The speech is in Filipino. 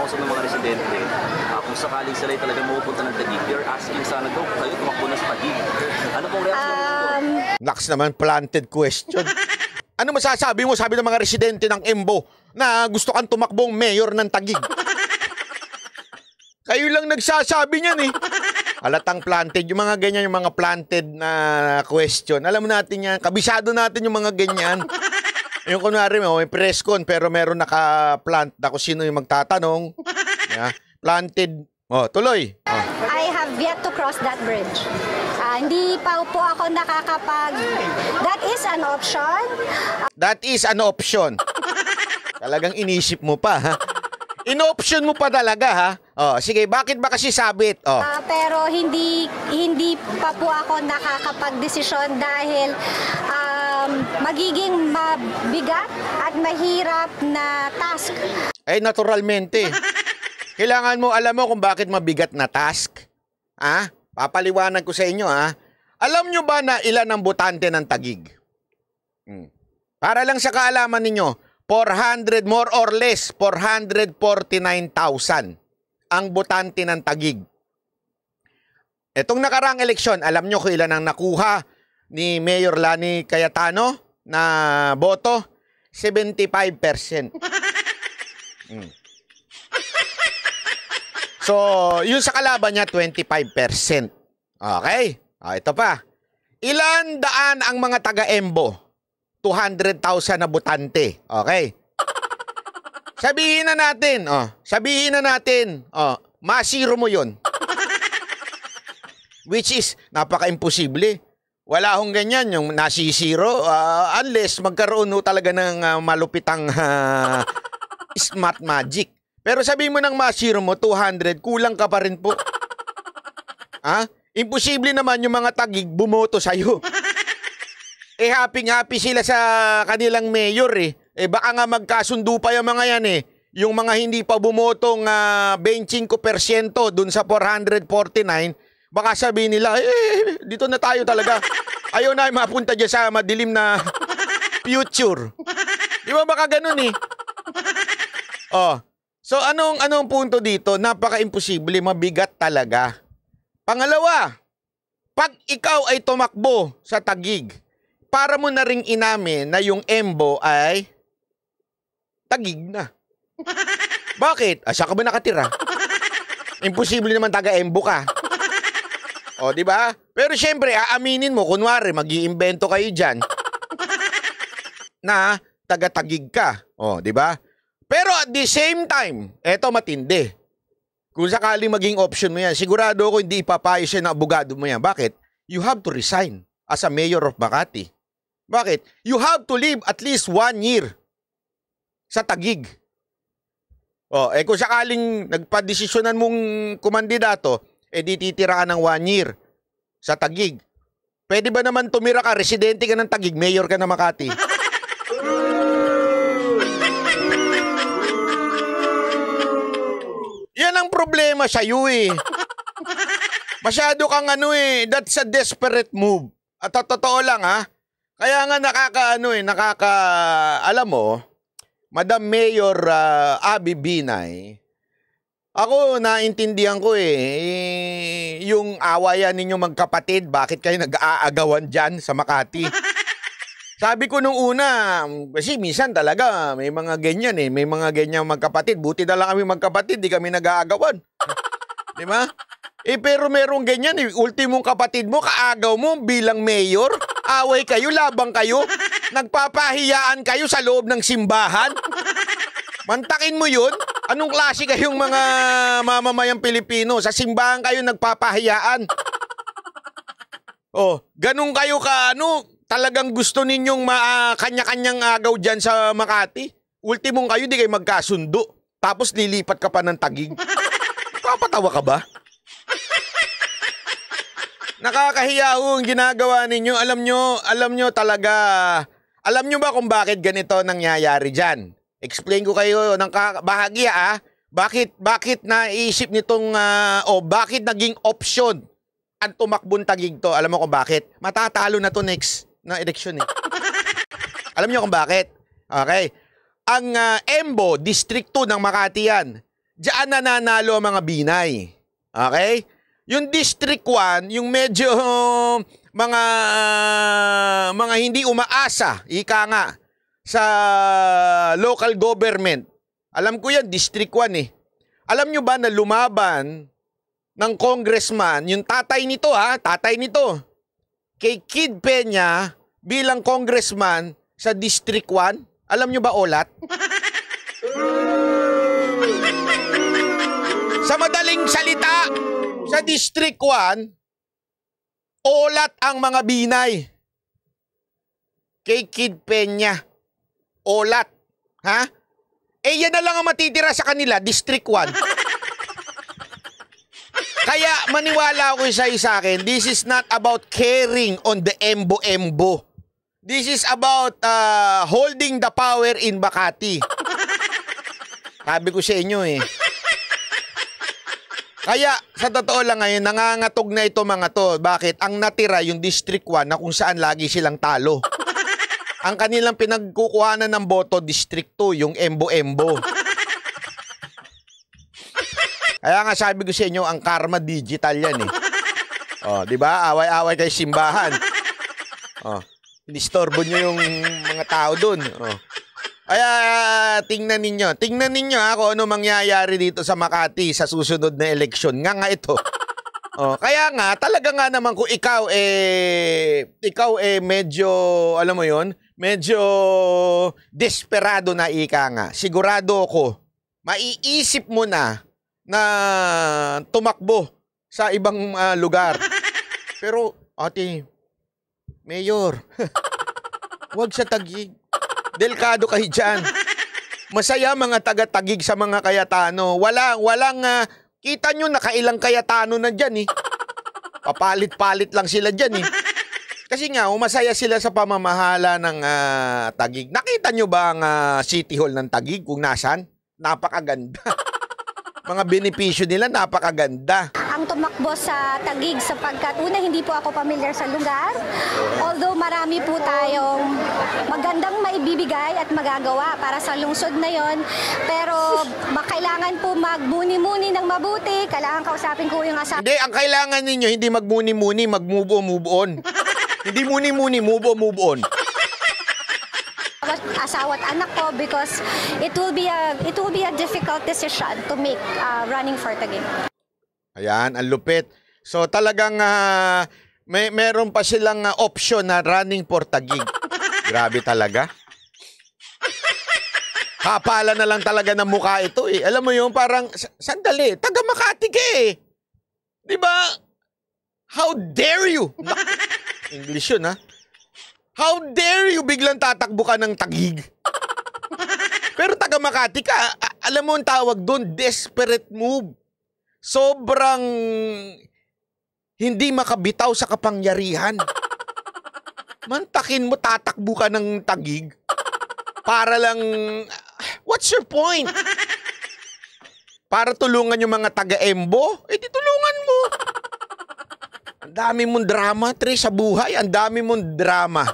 kinakausap ng mga residente, kung sakaling sila talaga mapupunta ng Taguig, you're asking sana daw kung kayo tumakbo na sa Taguig. Ano pong reaction nito? Naks naman, planted question. Ano masasabi mo, sabi ng mga residente ng Embo, na gusto kang tumakbong mayor ng Taguig? Kayo lang nagsasabi niyan eh. Halatang planted, yung mga ganyan, yung mga planted na question. Alam mo natin yan, kabisado natin yung mga ganyan. Yung kunwari mo, may press con, pero meron naka-plant na kung sino yung magtatanong. Yeah. Planted. Oh, tuloy. Oh. I have yet to cross that bridge. Hindi pa po ako nakakapag... That is an option. That is an option. Talagang inisip mo pa, ha? In-option mo pa talaga, ha? Oh, sige, bakit ba kasi sabit? Oh. Pero hindi pa po ako nakakapag-desisyon dahil magiging mabigat at mahirap na task. Eh, naturalmente. Kailangan mo, alam mo kung bakit mabigat na task? Ha? Papaliwanag ko sa inyo, ha? Alam nyo ba na ilan ang botante ng Taguig? Para lang sa kaalaman ninyo, 400, more or less, 449,000 ang botante ng Taguig. Etong nakaraang eleksyon, alam nyo kung ilan ang nakuha ni Mayor Lani Cayetano na boto? 75%. So, yun sa kalaban niya, 25%. Okay? Ito pa. Ilan daan ang mga taga-Embo? 200,000 na botante. Okay? Sabihin na natin, masiro mo yun. Which is, napaka-imposible. Wala akong ganyan, yung nasisiro, unless magkaroon talaga ng malupitang smart magic. Pero sabihin mo ng masiro mo, 200, kulang ka pa rin po. Ha? Imposible naman yung mga Taguig bumoto sa'yo. Eh, happy sila sa kanilang mayor eh. Eh, baka nga magkasundo pa yung mga yan eh. Yung mga hindi pa bumotong 25% dun sa 449, baka sabihin nila, dito na tayo talaga. Ayaw na mapunta dyan sa madilim na future. Di ba baka ganun eh? Oh. So, anong punto dito? Napaka-imposible, mabigat talaga. Pangalawa, pag ikaw ay tumakbo sa Taguig, para mo na ring inamin na yung Embo ay Taguig na. Bakit? Saan ka ba nakatira? Imposible naman taga-Embo ka. O, di ba? Pero syempre, aaminin mo, kunwari, mag-iimbento kayo dyan na taga-Taguig ka. O, di ba? Pero at the same time, eto matindi. Kung sakaling maging option mo yan, sigurado ako hindi ipapayos yan na abogado mo yan. Bakit? You have to resign as a mayor of Makati. Bakit? You have to live at least 1 year sa Taguig. O, kung sakaling nagpadesisyonan mong kumandidato, di titira ka ng 1 year sa Taguig. Pwede ba naman tumira ka, residente ka ng Taguig, mayor ka ng Makati? Yan ang problema sa'yo eh. Masyado kang that's a desperate move. At totoo lang ha, kaya nga alam mo, Madam Mayor Abby Binay, ako naintindihan ko yung awayan ninyo magkapatid, bakit kayo nag-aagawan dyan sa Makati? Sabi ko nung una, kasi minsan talaga may mga ganyan may mga ganyan magkapatid. Buti na lang kami magkapatid, di kami nag-aagawan. Di ba? Pero merong ganyan ultimong kapatid mo, kaagaw mo bilang mayor, away kayo, labang kayo, nagpapahiyaan kayo sa loob ng simbahan. Mantakin mo yun? Anong klase kayong mga mamamayang Pilipino? Sa simbahan kayo nagpapahiyaan. Oh, ganun kayo talagang gusto ninyong kanya-kanyang agaw dyan sa Makati. Ultimong kayo, di kayo magkasundo. Tapos lilipat ka pa ng Taguig. Papatawa ka ba? Nakakahiya ang ginagawa ninyo. Alam nyo talaga. Alam nyo ba kung bakit ganito nangyayari dyan? Explain ko kayo ng bahagya Bakit naisip nitong bakit naging option ang tumakbong Taguig to? Alam mo kung bakit? Matatalo na to next na eleksyon eh. Alam nyo kung bakit? Okay. Ang Embo, District 2 ng Makati yan. diyan nananalo ang mga Binay. Okay? Yung District 1, yung medyo mga hindi umaasa, ika nga, sa local government. Alam ko yan, District 1 eh. Alam nyo ba na lumaban ng congressman, yung tatay nito kay Kid Peña bilang congressman sa District 1? Alam nyo ba, Olat? Sa madaling salita, sa District 1, Olat ang mga Binay. Kay Kid Peña. Olat. Ha? Eh, yan na lang ang matitira sa kanila, District 1. Kaya maniwala ako sa akin, this is not about caring on the embo-embo. This is about holding the power in Makati. Sabi ko sa inyo eh. Kaya sa totoo lang ngayon, nangangatog na ito mga to. Bakit? Ang natira yung District 1 na kung saan lagi silang talo. Ang kanilang pinagkukuhanan ng boto, District 2, yung embo-embo. Kaya nga sabi ko sa inyo, ang karma digital yan eh. Oh, di ba? Away-away kay simbahan. Oh, inistorbo nyo yung mga tao dun. Oh. Kaya tingnan ninyo kung ano mangyayari dito sa Makati sa susunod na eleksyon. Nga ito. Oh, kaya nga talaga nga naman kung ikaw medyo alam mo yon, medyo desperado na ika nga. Sigurado ako maiisip mo na tumakbo sa ibang lugar. Pero ate Mayor, wag sa Taguig. Delikado kayo dyan. Masaya mga taga-Taguig sa mga Cayetano. Walang kita nyo nakailang Cayetano na dyan eh. Papalit-palit lang sila dyan eh. Kasi nga, masaya sila sa pamamahala ng Taguig. Nakita nyo ba ang City Hall ng Taguig kung nasan? Napakaganda. Mga benepisyo nila, napakaganda. Ang tumakbo sa Taguig sapagkat una hindi po ako familiar sa lugar. Although marami po tayong magandang maibibigay at magagawa para sa lungsod na yon. Pero kailangan po magmuni-muni ng mabuti. Kailangan kausapin ko yung asawa. Hindi, ang kailangan ninyo, hindi magmuni-muni, mag-move on. Hindi muni-muni, move on. Asawa at anak ko because it will be a difficult decision to make running for Taguig. Ayan, ang lupit. So talagang meron pa silang option na running for Taguig. Grabe talaga. Kapala na lang talaga ng mukha ito eh. Alam mo yung parang, sandali, taga Makati ka eh. Diba? How dare you? English yun ha. How dare you biglang tatakbo ka ng Taguig? Pero taga Makati ka, alam mo ang tawag doon, desperate move. Sobrang hindi makabitaw sa kapangyarihan. Mantakin mo, tatakbo ka ng Taguig para lang, what's your point? Para tulungan yung mga taga-embo? Eh di tulungan mo. Ang dami mong drama, Tre, sa buhay. Ang dami mong drama.